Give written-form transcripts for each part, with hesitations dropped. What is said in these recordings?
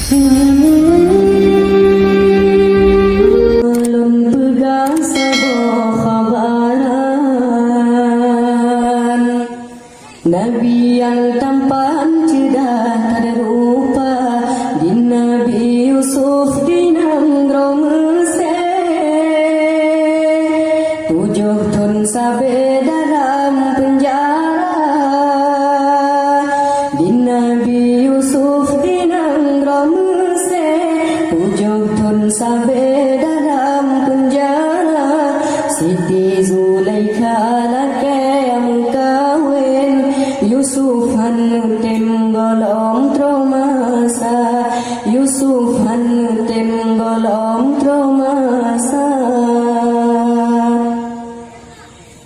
Nabi yang tampan cerdas tak rupa, di Nabi Yusuf di Nanggro Mesir, 7 tahun sampai dalam penjara. Di Nabi Yusuf di Nanggro Mesir, 7 tahun sampai dalam penjara. Siti Zulaikha laki yang kawin Yusuf hanu tenggolong tromasa, Yusuf hanu tenggolong tromasa.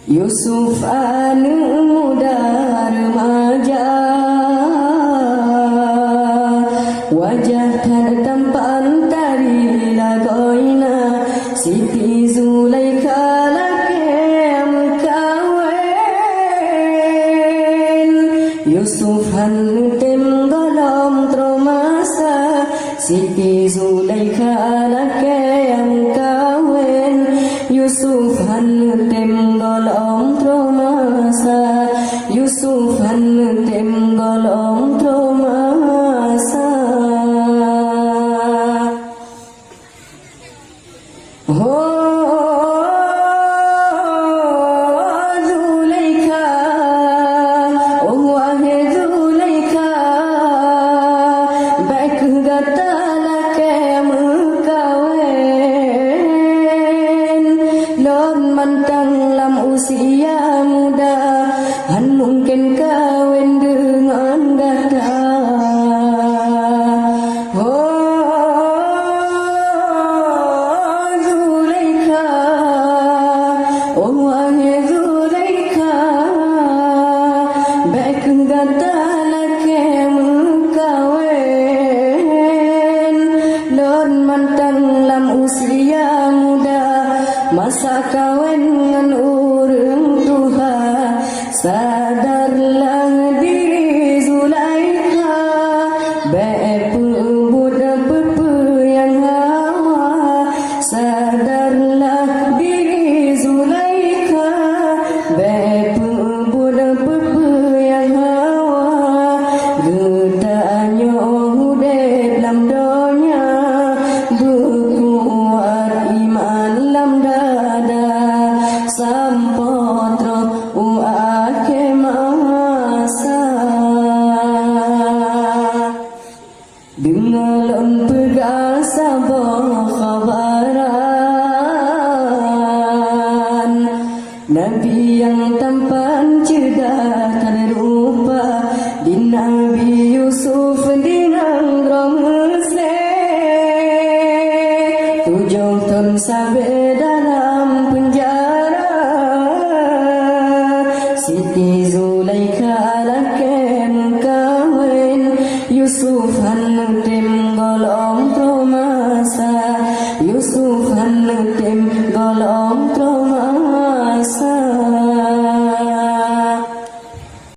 Yusuf anu muda remaja, wajah tak tampan tari lagoina. Siti Zulaikha laki kawin Yusuf hanu tenggolong tromasa. Siti Zulaikha laki kawin Yusuf hanu tenggolong tromasa, Yusuf hanu tenggolong tromasa. Zulaikha, wahai Zulaikha, baik gata laki mekawin, lon mantang lam usia muda, han mungkin kawin dengan gata. Gata laki mekawin, lon mantan lam usia muda, masa kawin ngan urang tuha. Sadarlah diri Zulaikha, baik budak pepe yang hawa. Sadarlah diri Zulaikha, baik budak pepe yang hawa. Getanya hudep lam donya, berkuat iman lam dada. Sampotro uake masa, dengalon pegasa boh khabaran. Nabi yang tampan cerdas tak rupa, di Nabi Yusuf di Nanggro Mesir, 7 tahun sampai dalam